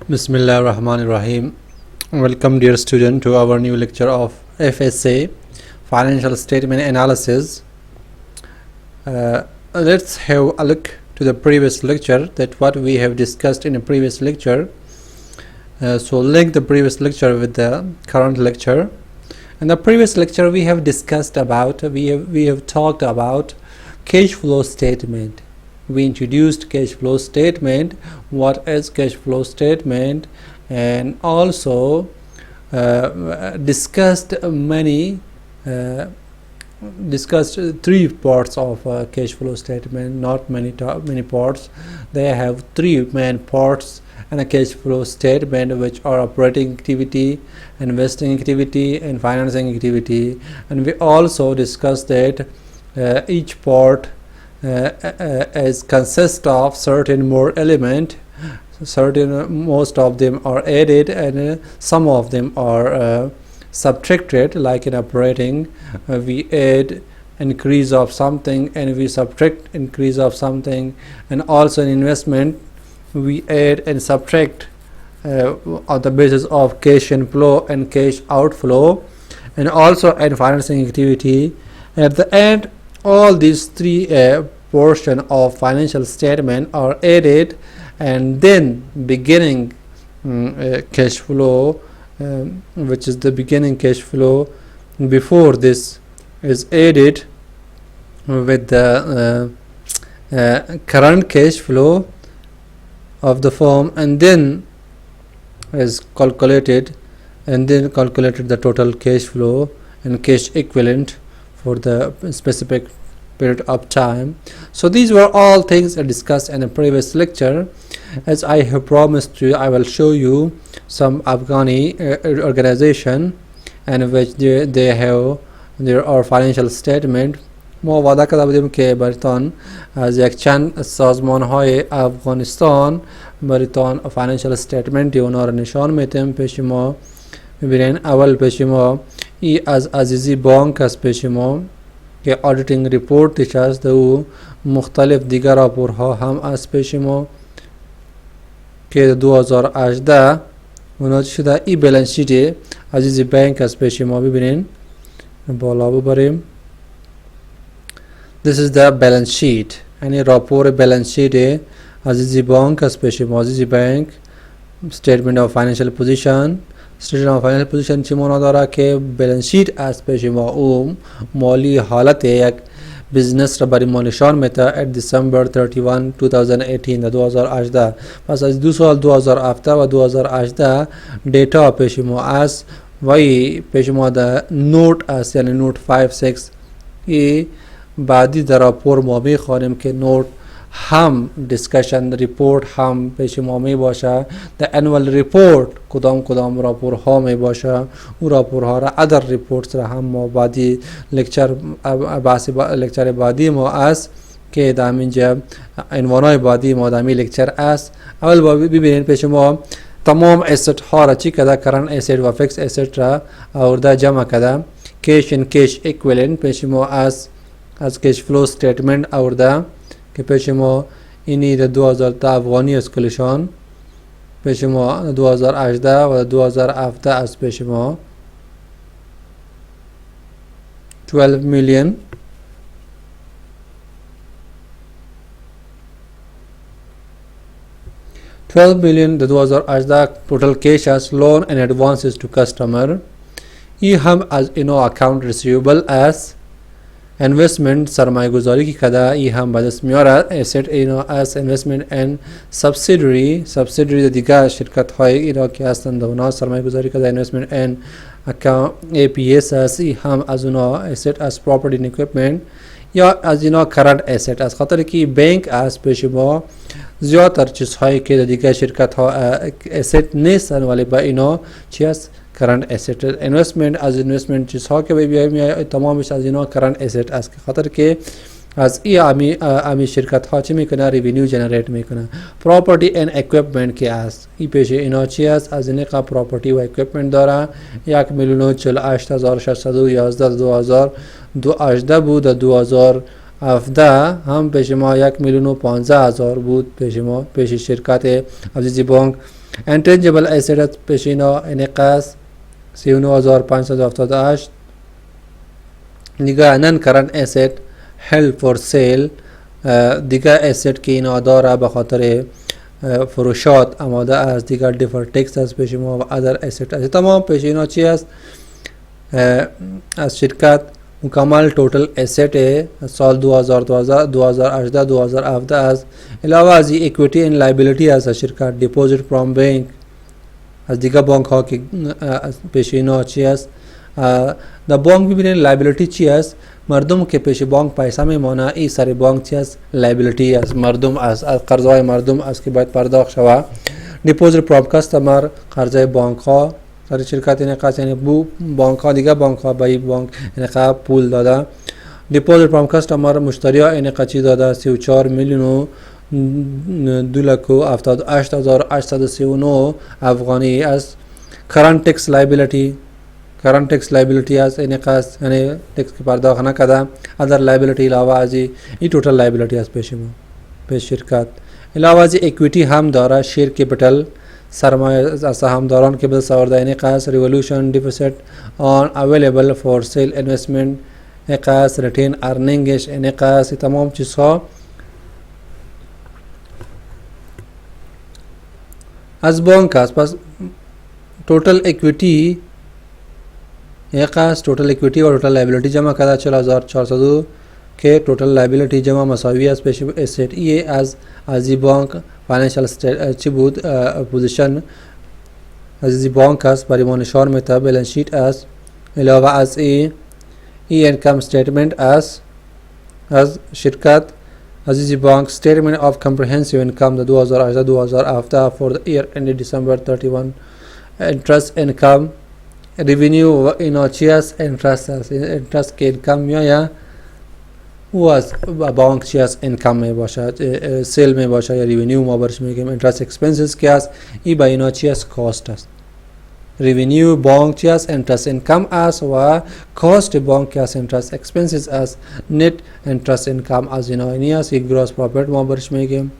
Bismillah ar-Rahman ar-Rahim. Welcome dear student to our new lecture of FSA Financial Statement Analysis. Let's have a look to the previous lecture, that what we have discussed in a previous lecture. So link the previous lecture with the current lecture. In the previous lecture we have discussed about, we have talked about cash flow statement. We introduced cash flow statement, what is cash flow statement, and also discussed three parts of cash flow statement, not many parts. They have three main parts and a cash flow statement, which are operating activity, investing activity, and financing activity. And we also discussed that each part as consists of certain more element, most of them are added and some of them are subtracted. Like in operating, we add increase of something and we subtract increase of something, and also in investment we add and subtract on the basis of cash inflow and cash outflow, and also in financing activity. At the end, all these three portion of financial statement are added, and then beginning cash flow, which is the beginning cash flow before this, is added with the current cash flow of the firm, and then is calculated, the total cash flow and cash equivalent for the specific period of time. So these were all things discussed in a previous lecture. As I have promised you, I will show you some Afghani organization in which they have their financial statement. ما وعده کرده بودیم که بریتان از یک چند سازمان های افغانستان بریتان فاینانشال استیتمنت اونا رو نشان میتیم پیش ما. میبینین اول پیش ما ای از عزیزی بانک است پیش ما که آدیتینگ ریپورتش است، و مختلف دیگر راپورها هم از پیش ما که 2018 اونا شده. ای بالانس شیت عزیزی بانک است پیش ما. ببینین بالا ببریم. This is the balance sheet. یعنی راپور بالانس شیت عزیزی بانک است پیش ما. عزیزی بانک statement of financial position. statement of financial position چی معنا داره که بالانس شیت است پیش ما، او مالی حالت یک بزنس را برای ما نشان میده at December 31 2018 2018. پس از دو سال 2017 و 2018 دیتا پیش ما است و پیش ما ده نوت است، یعنی نوت 5-6. ای بعدی در راپور ما میخوانیم که نوت هم دیسکشن ریپورت هم پیش ما می باشه. در انوال ریپورت کدام راپور ها می باشه، او راپور ها را ادر ریپورت را هم ما بعدی لکچر بعدی ما است که در اینجا عنوانای بعدی ما در لکچر است. اول ببینید پیش ما تمام اسید ها را چی کده، کرنت اسید و فیکس اسید را آورده جمع کده. کیش ان کیش اکویلنت پیش ما از کیش فلو استیتمنت آورده که پیش ما اینی در 2010 افغانی است کلشان، پیش ما 2018 و 2017 است پیش ما 12 million. $12 million در 2018 total cash as loan and advances to customer. ای هم از اینو account receivable as investment سرمایه گذاری کی کده، ای هم به دست میاره asset اینو as investment and subsidiary دیگه شرکت های اینا که هستند اونا سرمایه گذاری کده investment and account APS است. ای هم از اونا asset as property and equipment یا از اینا current asset است، خاطر که بانک از پیش ما زیادتر چیزهایی که دیگه شرکت ها asset نیستن ولی با اینا چی است current asset. investment از investment چیزها که بیایم تمامش از اینا current asset است، خاطر که از امی شرکت ها چی میکنه، ریوینیو جنریت میکنه. property and equipment که است، این پیش اینا چی است، از این کا property و equipment داره. 1,48,611 2018 بود. 2017 هم پیش ما 1,015,000 بود پیش ما، پیش شرکت عزیزی بانک intangible asset از پیشینه انعکاس 39578 دیگه non current asset held for sale دیگه asset که اینا داره به خاطر فروشات آماده است دیگر دیفر تکس از پیش ما و ادر asset است تمام پیش اینا چی است از شرکت مکمل توتل asset سال 2012 2018 2017 است علاوه از equity and liability از شرکت deposit from bank از دیگه بانک ها که پیش اینا چی است در بانک ببینید لایبیلیتی چی است مردم که پیش بانک پیسه میمانه این سر بانک چی است لایبیلیتی است مردم از قرضای مردم است که باید پرداخت شود دیپوزیت فرام کاستمر قرضای بانک ها سر شرکت انعکاس یعنی بو بانک ها دیگه بانک ها به بانک انعکاس پول داده دیپوزیت فرام کاستمر مشتری ها انعکاس چی داده 34 میلیون و 2,78,839 افغانی است current tax liability current tax liability از انعکاس یعنی ٹیکس کی پرداخت نکرده other liability علاوه از این total liability از پیش ما پیش شرکت علاوه از equity هم داره شیر کپیتال سرمایه از سهامداران که به سوارده انعکاس revolution deficit on available for sale investment انعکاس retain earnings انعکاس تمام چیزها از بانک است پس total equity انعکاس total equity و total liability جمع کرده 4402 که total liability جمع مساوی است پیش asset ای از این بانک financial چی بود پوزیشن از این بانک است برای ما نشان میده بالانس شیت است علاوه از ای income statement است از شرکت Azizi Bank Statement of Comprehensive Income the 2018-2017 for the year ended December 31 Interest Income Revenue Innochias Interest के income या वो bank चियास income में बाशा sale में बाशा या revenue माबर्श में के interest expenses कियास ई बाई innochias cost है revenue bank chias interest income as wa cost bank chias interest expenses as net interest income as you know nias gross profit ma barish mein game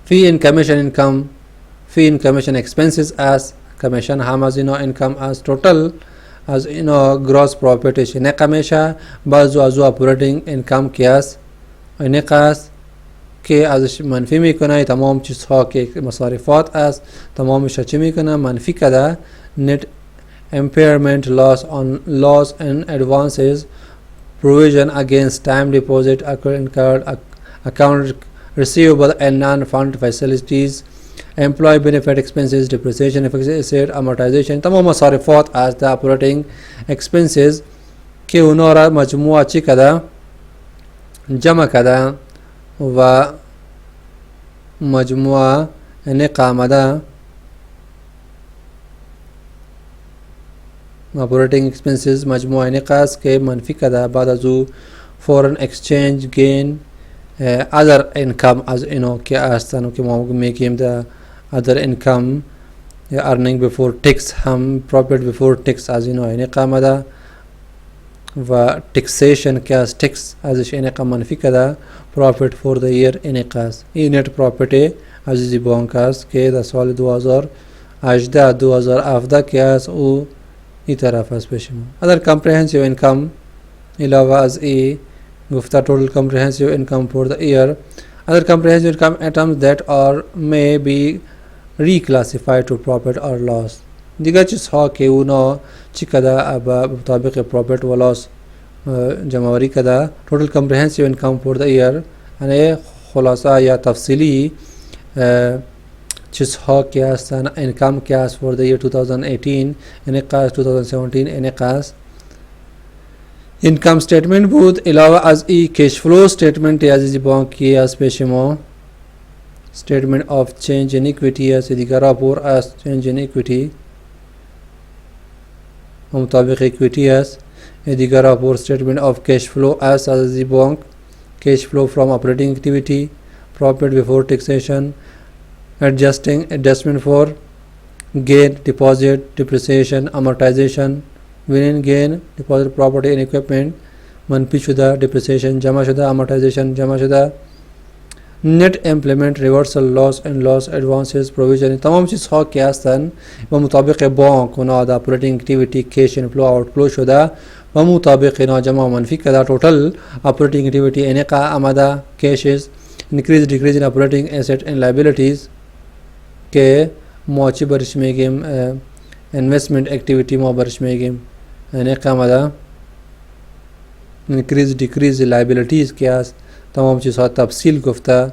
fee and commission income fee and commission expenses as commission ham as you know income as total as you know gross profit is ne kamesha bazu azu operating income chias niqas که ازش منفی میکنه تمام چیزها که مصارفات است تمامش چی میکنه منفی کده net impairment loss on loss and advances provision against time deposit incurred account receivable and non-fund facilities employee benefit expenses depreciation asset amortization تمام مصارفات as the operating expenses که اونا را مجموعه چی کده جمع کده و مجموعه نقامده operating expenses مجموعه نقاس که منفی کده بعد از او foreign exchange gain other income از اینو که هستن که ما میگیم ده other income earning before tax هم profit before tax از اینو نقامده و taxation که از tax ازش نقام منفی کده profit for the year انعکاس این net profit عزیزی بانک است که در سال 2018 2017 که است او این طرف است پیش ما other comprehensive income علاوه از ای گفته total comprehensive income for the year other comprehensive income items that are may be reclassified to profit or loss دیگر چیزها که اونا چی کده به مطابق profit و loss جمعوری کده total comprehensive income for the year یعنی خلاصه یا تفصیلی چیزها که هستن income که هست for the year 2018 انعکاس 2017 انعکاس income statement بود علاوه از ای cash flow statement عزیزی بانکی از پیش ما statement of change in equity از دیگر راپور از change in equity مطابق equity است دیگر راپور statement of cash flow as عزیزی بانک cash flow from operating activity profit before taxation adjustment for gain deposit depreciation amortization win gain deposit property and equipment منفی شده depreciation جمع شده amortization جمع شده net implement reversal loss and loss advances provision. تمام چیزها که هستن و مطابق بانک اونا دا operating activity cash inflow outflow شده و مطابق اینا جمع منفی کده total operating activity انقا آمده cashes increase decrease in operating asset and liabilities که ما چی برش میگیم investment activity ما برش میگیم انقا آمده increase decrease liabilities که هست تمام چیزها تفصیل گفته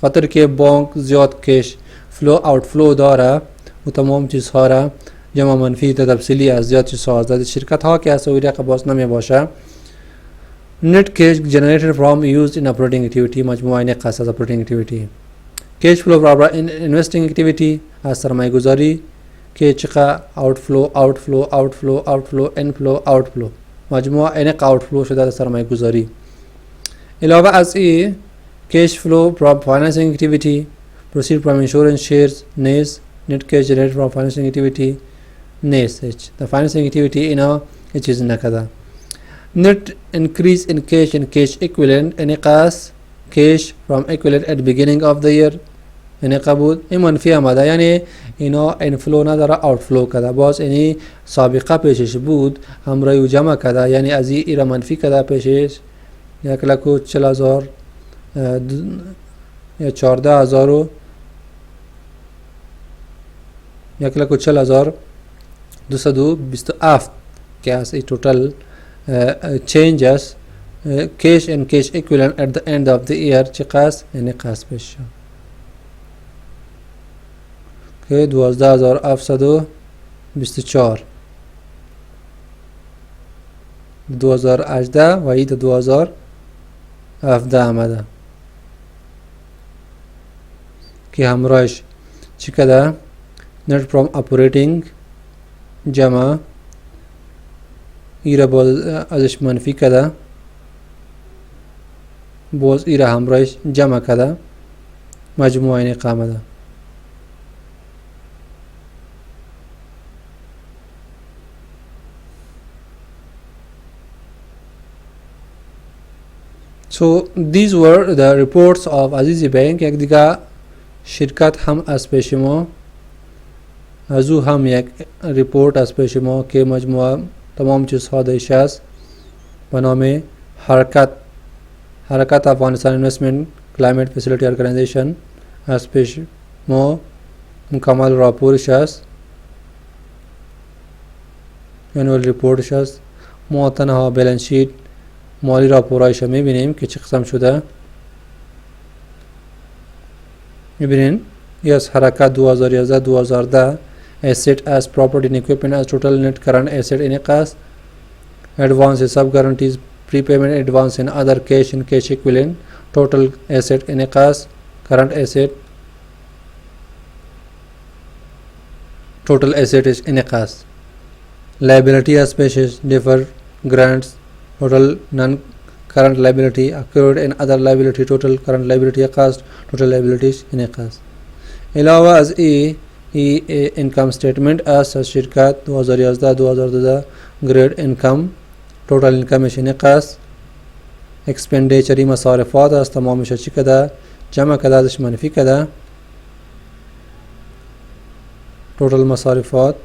خاطر که بانک زیاد کش فلو آوت فلو داره و تمام چیزها را جمع منفی تفصیلی از زیاد چیزها از شرکت ها که هست و ایره باز نمی باشه net cash generated from used in operating activity مجموعه نقص از operating activity cash flow from investing activity از سرمایه گذاری که چقدر outflow inflow مجموعه انق outflow شده از سرمایه گذاری علاوه از این cash flow from financing activity proceed from insurance shares NAS net cash generated from financing activity NAS the financing activity اینا چیز نکده net increase in cash and cash equivalent انقاص cash from equivalent at beginning of the year انقا بود این منفی آمده یعنی اینا inflow نداره outflow کده باز اینی سابقه پیشش بود همراه جمع کده یعنی از این ایره منفی کده پیشش 1,40,000 یا 14,000 و 1,40,227 که از این total changes cash and cash equivalent at the end of the year چقدر انقاص پیش که 12,724 2018 و این 2017 آمده که همراهش چی کده net from operating جمع ایره باز ازش منفی کده باز ایره همراهش جمع کده مجموعه این قامده So these were the reports of Azizi Bank. یک دیگه شرکت هم از پیش ما از او هم یک ریپورت از پیش ما که مجموعه تمام چیزها دیش است به نام حرکت افغانستان اینوستمنت کلایمت فسیلیتی ارگانیزیشن از پیش ما مکمل راپورش است انوال ریپورتش است ما تنها بیلنس شیت مالی راپورایش میبینیم که چه قسم شده میبینین یس حرکت 2011 asset as property and equipment as total net current asset انقاص advance sub guarantees prepayment advance and other cash and cash equivalent total asset انقاص current asset total asset is انقاص liability as species deferred grants total non-current liability accrued and other liability total current liability cost total liabilities انقاص علاوه از ای income statement as شرکت 2011-2012 grade income total income انقاص expenditure مصارفات از تمامش چی کده جمع کده ازش منفی کده total مصارفات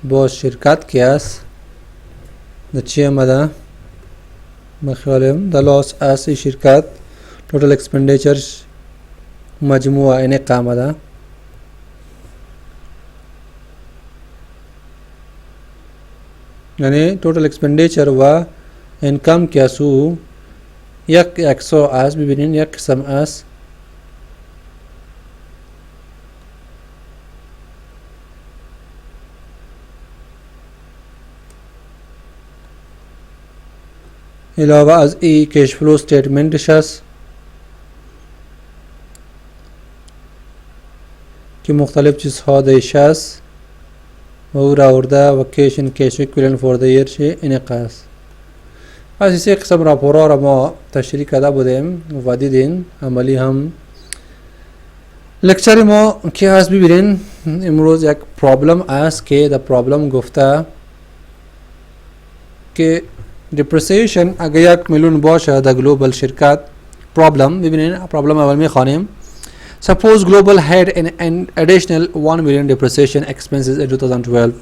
با شرکت که است د چی آمده مخیالم د loss as شرکت total expenditures مجموعه انقا آمده یعنی total expenditure و income که اسو یک سو از ببینین یک قسم از علاوه از ای کش فلو استیتمنتش است که مختلف چیزها دیش است و او را آورده و کش ان کش اکویلنت فور د ایر شه انقاص از این قسم راپورها را ما تشریح کرده بودیم و دیدین عملی هم لکچر ما که هست ببینین امروز یک پرابلم است که د پرابلم گفته که depreciation اگر 1 میلیون باشه در گلوبال شرکت problem ببینین problem اول میخوانیم. Suppose global had an additional 1 million depreciation expenses in 2012.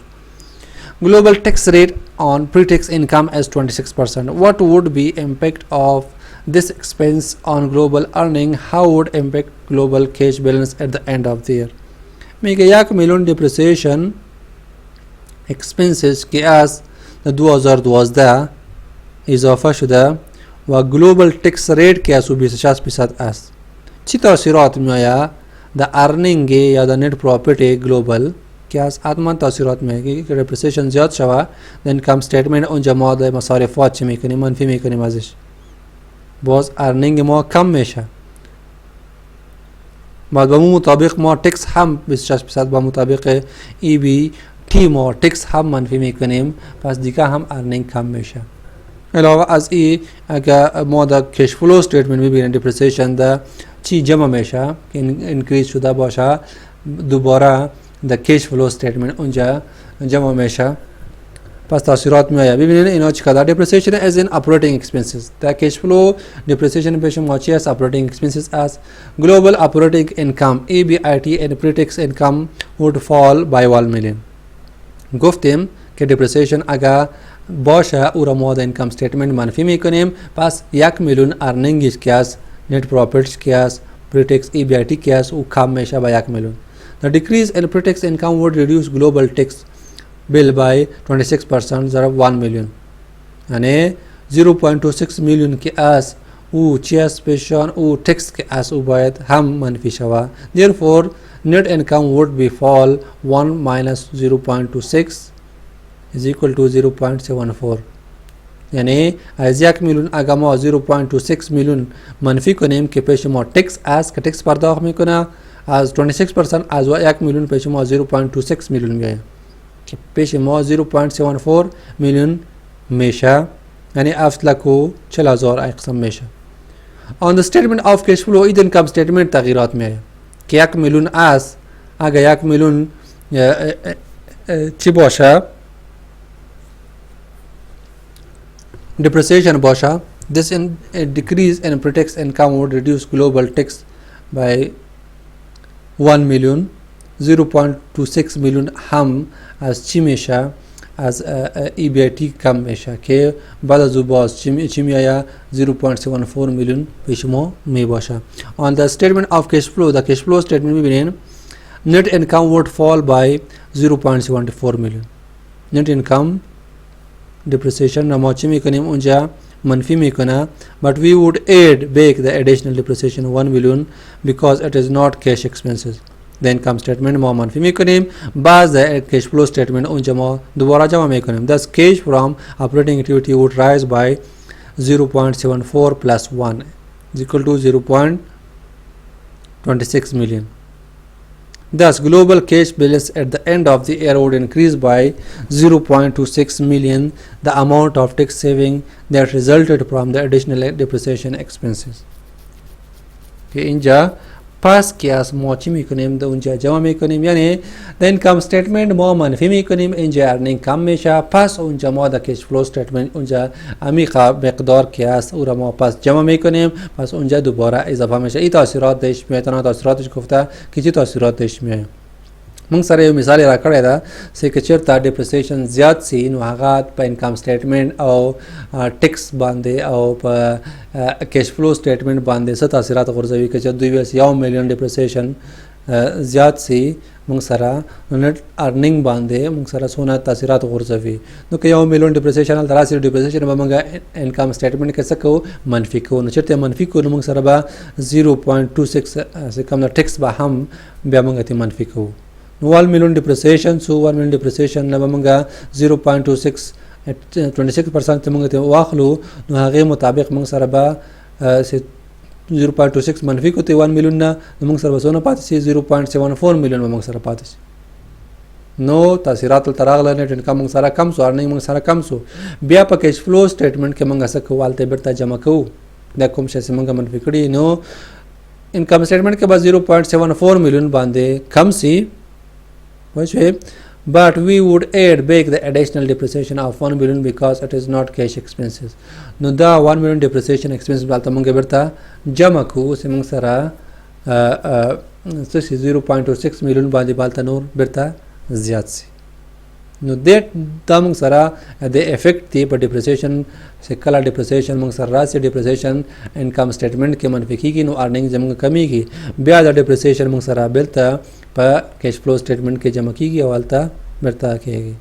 Global tax rate on pre-tax income is 26%. What would be impact of this expense on global earning? How would impact global cash balance at the end of the year? میگه 1 میلیون depreciation expenses که از 2012 اضافه شده و global tax rate که از 26% است. چی تاثیرات میآید در ارنینگ یا در نت پراپرتی گلوبال که از حتما تاثیرات میآید که depreciation زیاد شوه در income statement اونجا ما در مصارفات چی میکنیم منفی میکنیم ازش باز ارنینگ ما کم میشه بعد به مطابق ما تکس هم 26% با مطابق ای بی تی ما تکس هم منفی میکنیم پس دیگه هم ارنینگ کم میشه. علاوه از ای اگر ما در کش فلو استیتمنت ببینیم depreciation در چی جمع میشه که انکریز شده باشه دوباره در کش فلو استیتمنت اونجا جمع میشه پس تاثیرات میآید. ببینید اینا چقدر depreciation as in operating expenses در کش فلو depreciation پیش ما چی است operating expenses as global operating income EBIT and pre-tax income would fall by 1 million. گفتیم که depreciation اگر باشه او را ما در income statement منفی میکنیم پس 1 میلیون ارنینگش که است net profits که است pre-tax EBIT که است او کم میشه با 1 میلیون. The decrease in pre-tax income would reduce global tax bill by 26% ضرب 1 million یعنی 0.26 میلیون که است او چی است پیشان او tax که است او باید هم منفی شود. Therefore net income would be fall 1 minus 0.26 is equal to 0.74 یعنی از 1 میلیون اگر ما 0.26 میلیون منفی کنیم که پیش ما tax است که tax پرداخت میکنه از 26% از 1 میلیون پیش ما 0.26 میلیون میاد که پیش ما 0.74 میلیون میشه یعنی 7,40,000 اقسام میشه. On the statement of cash flow این income statement تغییرات میاد که 1 میلیون است اگر 1 میلیون چی باشه depreciation باشه this in a decrease in pre-tax income would reduce global tax by 1 million 0.26 میلیون هم از چی میشه از EBIT کم میشه که بعد از باز چی میآید 0.74 میلیون پیش ما می باشه. On the statement of cash flow the cash flow statement میبینین net income would fall by 0.74 million net income depreciation ما چی میکنیم اونجا منفی میکنه but we would add back the additional depreciation 1 million because it is not cash expenses. The income statement ما منفی میکنیم بعد cash flow statement اونجا ما دوباره جمع میکنیم. Thus cash from operating activity would rise by 0.74 plus 1 is equal to 0.26 million. Thus global cash balance at the end of the year would increase by 0.26 million the amount of tax saving that resulted from the additional depreciation expenses. که اینجا پس که از ما چی میکنیم در اونجا جمع میکنیم یعنی در income statement ما منفی میکنیم اینجا ارنینگ کم میشه پس اونجا ما در کش فلو استیتمنت اونجا عمیق مقدار که است او را ما پس جمع میکنیم پس اونجا دوباره اضافه میشه. این تاثیرات داشت میاد تاثیراتش گفته که چی تاثیرات داشت میاد من سره یو مثال را کړی دا چې چیرته depreciation زیات سي نو هغه په income statement او tax باندې او په cash flow statement باندې څه تاثیرات غورځوي چې دوی وس 1 میلیون depreciation زیات سي موږ سره net earning باندې موږ سره سونه تاثیرات غورځوي نو که 1 میلیون depreciation ال تراسي depreciation به موږ income statement کې څه کو منفي کو نو چیرته منفي کو نو موږ سره به 0.26 څه کم tax به هم بیا موږ ته منفي کو 1 million depreciation so 1 million depreciation نه موږ 0.26 26% موږ ته واخلو نو هغه مطابق موږ سره به 0.26 منفي کوته 1 میلیون نه موږ سره وسونه پاتې شي 0.74 میلیون موږ سره پاتې شي نو تاثیرات تراغله نیټ انکم موږ سره کم سو ارنینګ موږ سره کم سو بیا په کیش فلو سټیټمنټ کې موږ څه کوالته بیرته جمع کوو دا کوم شې موږ منفي کړی نو انکم سټیټمنټ کې به 0.74 میلیون باندې کم سي وایي but we would add back the additional depreciation of 1 million because it is not cash expenses. No da 1 million depreciation expenses balta munge berta jama ku simung sara 0.26 million bali balta nur berta ziyad si. No that tamung sara the effect the depreciation se kala depreciation mung sara se depreciation income statement ke manfiki ki no earning jamung kami ki bya the depreciation mung sara belta pa cash flow statement ke jama ki awalta berta ke